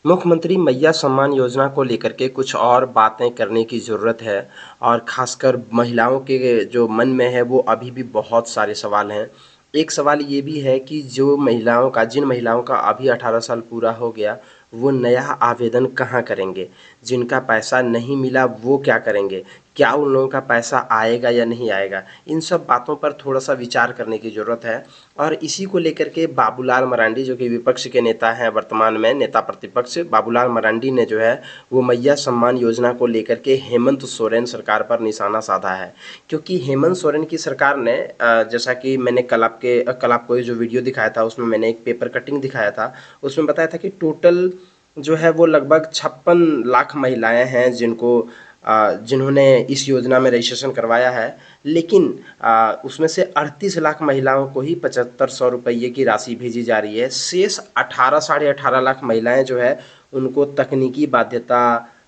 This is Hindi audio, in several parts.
मुख्यमंत्री मैया सम्मान योजना को लेकर के कुछ और बातें करने की ज़रूरत है और ख़ासकर महिलाओं के जो मन में है वो अभी भी बहुत सारे सवाल हैं। एक सवाल ये भी है कि जिन महिलाओं का अभी 18 साल पूरा हो गया, वो नया आवेदन कहाँ करेंगे? जिनका पैसा नहीं मिला वो क्या करेंगे? क्या उन लोगों का पैसा आएगा या नहीं आएगा? इन सब बातों पर थोड़ा-सा विचार करने की ज़रूरत है और इसी को लेकर के बाबूलाल मरांडी जो कि विपक्ष के नेता हैं वर्तमान में, नेता प्रतिपक्ष बाबूलाल मरांडी ने जो है वो मैया सम्मान योजना को लेकर के हेमंत सोरेन सरकार पर निशाना साधा है। क्योंकि हेमंत सोरेन की सरकार ने जैसा कि मैंने कल आपको ये जो वीडियो दिखाया था उसमें मैंने एक पेपर कटिंग दिखाया था, उसमें बताया था कि टोटल जो है वो लगभग 56 लाख महिलाएँ हैं जिन्होंने इस योजना में रजिस्ट्रेशन करवाया है। लेकिन उसमें से 38 लाख महिलाओं को ही 7500 रुपये की राशि भेजी जा रही है। शेष 18 साढ़े 18 लाख महिलाएं जो है उनको तकनीकी बाध्यता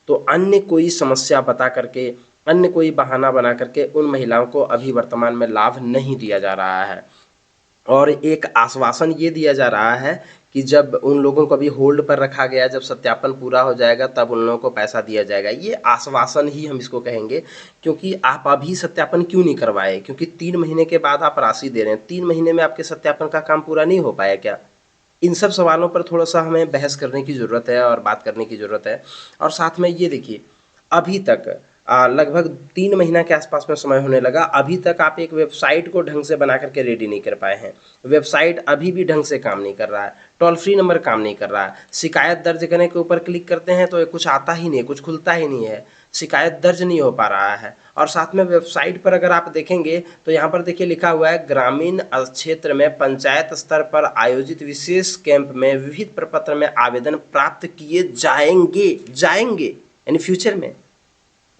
तो अन्य कोई समस्या बता करके, अन्य कोई बहाना बना करके उन महिलाओं को अभी वर्तमान में लाभ नहीं दिया जा रहा है। और एक आश्वासन ये दिया जा रहा है कि जब उन लोगों को अभी होल्ड पर रखा गया, जब सत्यापन पूरा हो जाएगा तब उन लोगों को पैसा दिया जाएगा। ये आश्वासन ही हम इसको कहेंगे, क्योंकि आप अभी सत्यापन क्यों नहीं करवाए? क्योंकि 3 महीने के बाद आप राशि दे रहे हैं, 3 महीने में आपके सत्यापन का काम पूरा नहीं हो पाया क्या? इन सब सवालों पर थोड़ा-सा हमें बहस करने की ज़रूरत है और बात करने की ज़रूरत है। और साथ में ये देखिए, अभी तक लगभग 3 महीना के आसपास में समय होने लगा, अभी तक आप एक वेबसाइट को ढंग से बना करके रेडी नहीं कर पाए हैं। वेबसाइट अभी भी ढंग से काम नहीं कर रहा है, टोल फ्री नंबर काम नहीं कर रहा है, शिकायत दर्ज करने के ऊपर क्लिक करते हैं तो ये कुछ आता ही नहीं, कुछ खुलता ही नहीं है, शिकायत दर्ज नहीं हो पा रहा है। और साथ में वेबसाइट पर अगर आप देखेंगे तो यहाँ पर देखिए लिखा हुआ है ग्रामीण क्षेत्र में पंचायत स्तर पर आयोजित विशेष कैंप में विविध प्रपत्र में आवेदन प्राप्त किए जाएंगे यानी फ्यूचर में,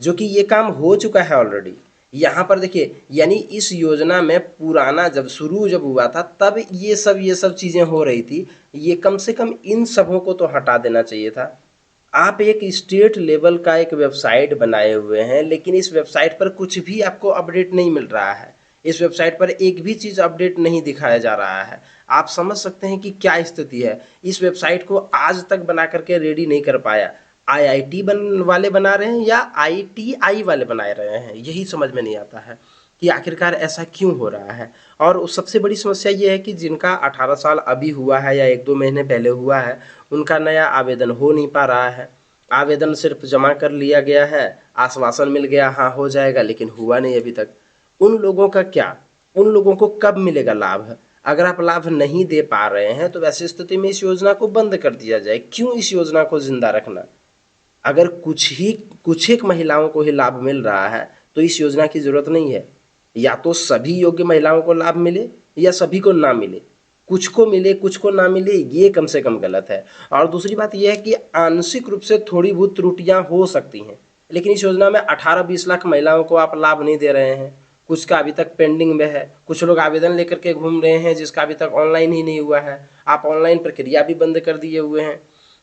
जो कि ये काम हो चुका है ऑलरेडी। यहाँ पर देखिए यानी इस योजना में पुराना जब हुआ था तब ये सब चीज़ें हो रही थी। ये कम से कम इन सबों को तो हटा देना चाहिए था। आप एक स्टेट लेवल का एक वेबसाइट बनाए हुए हैं, लेकिन इस वेबसाइट पर कुछ भी आपको अपडेट नहीं मिल रहा है। इस वेबसाइट पर एक भी चीज़ अपडेट नहीं दिखाया जा रहा है। आप समझ सकते हैं कि क्या स्थिति है। इस वेबसाइट को आज तक बना करके रेडी नहीं कर पाया। आईआईटी वाले बना रहे हैं या आईटीआई वाले बना रहे हैं, यही समझ में नहीं आता है कि आखिरकार ऐसा क्यों हो रहा है। और उस सबसे बड़ी समस्या ये है कि जिनका 18 साल अभी हुआ है या 1-2 महीने पहले हुआ है, उनका नया आवेदन हो नहीं पा रहा है। आवेदन सिर्फ जमा कर लिया गया है, आश्वासन मिल गया हाँ हो जाएगा, लेकिन हुआ नहीं अभी तक। उन लोगों का क्या? उन लोगों को कब मिलेगा लाभ? अगर आप लाभ नहीं दे पा रहे हैं तो वैसी स्थिति में इस योजना को बंद कर दिया जाए। क्यों इस योजना को जिंदा रखना? अगर कुछ एक महिलाओं को ही लाभ मिल रहा है तो इस योजना की ज़रूरत नहीं है। या तो सभी योग्य महिलाओं को लाभ मिले या सभी को ना मिले। कुछ को मिले कुछ को ना मिले, ये कम से कम गलत है। और दूसरी बात यह है कि आंशिक रूप से थोड़ी बहुत त्रुटियां हो सकती हैं, लेकिन इस योजना में 18-20 लाख महिलाओं को आप लाभ नहीं दे रहे हैं। कुछ का अभी तक पेंडिंग में है, कुछ लोग आवेदन लेकर के घूम रहे हैं जिसका अभी तक ऑनलाइन ही नहीं हुआ है। आप ऑनलाइन प्रक्रिया भी बंद कर दिए हुए हैं।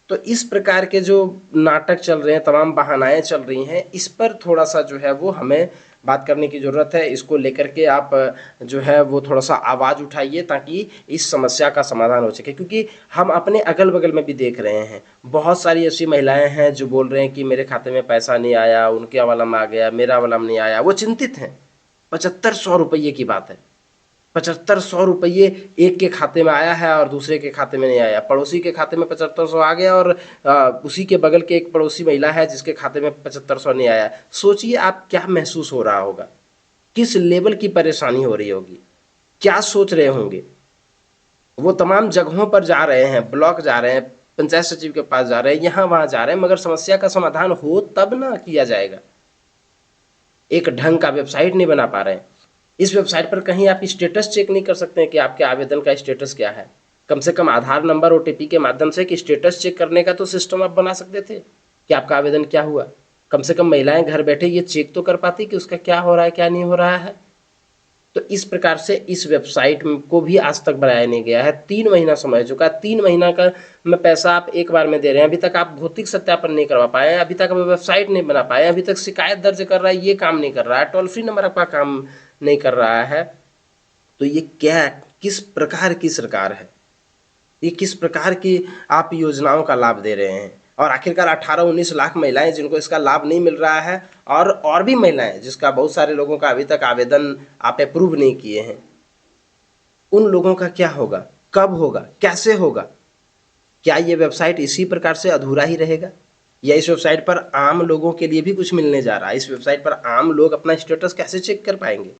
तो इस प्रकार के जो नाटक चल रहे हैं, तमाम बहानाएं चल रही हैं, इस पर थोड़ा सा जो है वो हमें बात करने की ज़रूरत है। इसको लेकर के आप जो है वो थोड़ा सा आवाज़ उठाइए ताकि इस समस्या का समाधान हो सके। क्योंकि हम अपने अगल बगल में भी देख रहे हैं, बहुत सारी ऐसी महिलाएं हैं जो बोल रहे हैं कि मेरे खाते में पैसा नहीं आया, उनके वाला में आ गया, मेरा वाला में नहीं आया। वो चिंतित हैं। 7500 रुपये की बात है, 7500 रुपये एक के खाते में आया है और दूसरे के खाते में नहीं आया। पड़ोसी के खाते में 7500 आ गया और उसी के बगल के एक पड़ोसी महिला है जिसके खाते में 7500 नहीं आया। सोचिए आप क्या महसूस हो रहा होगा, किस लेवल की परेशानी हो रही होगी, क्या सोच रहे होंगे। वो तमाम जगहों पर जा रहे हैं, ब्लॉक जा रहे हैं, पंचायत सचिव के पास जा रहे हैं, यहाँ वहाँ जा रहे हैं, मगर समस्या का समाधान हो तब ना किया जाएगा। एक ढंग का वेबसाइट नहीं बना पा रहे हैं। इस वेबसाइट पर कहीं आप स्टेटस चेक नहीं कर सकते हैं कि आपके आवेदन का स्टेटस क्या है। कम से कम आधार नंबर ओटीपी के माध्यम से कि स्टेटस चेक करने का तो सिस्टम आप बना सकते थे कि आपका आवेदन क्या हुआ। कम से कम महिलाएं घर बैठे ये चेक तो कर पाती कि उसका क्या हो रहा है क्या नहीं हो रहा है। तो इस प्रकार से इस वेबसाइट को भी आज तक बनाया नहीं गया है। 3 महीना समय हो चुका है, 3 महीना का में पैसा आप एक बार में दे रहे हैं, अभी तक आप भौतिक सत्यापन नहीं करवा पाए हैं, अभी तक आप वेबसाइट नहीं बना पाए, अभी तक शिकायत दर्ज कर रहा है ये काम नहीं कर रहा है, टोल फ्री नंबर आपका काम नहीं कर रहा है। तो ये क्या किस प्रकार की सरकार है? ये किस प्रकार की आप योजनाओं का लाभ दे रहे हैं? और आखिरकार 18-19 लाख महिलाएँ जिनको इसका लाभ नहीं मिल रहा है और भी महिलाएँ जिसका बहुत सारे लोगों का अभी तक आवेदन आप अप्रूव नहीं किए हैं। उन लोगों का क्या होगा? कब होगा? कैसे होगा? क्या ये वेबसाइट इसी प्रकार से अधूरा ही रहेगा? या इस वेबसाइट पर आम लोगों के लिए भी कुछ मिलने जा रहा है? इस वेबसाइट पर आम लोग अपना स्टेटस कैसे चेक कर पाएँगे?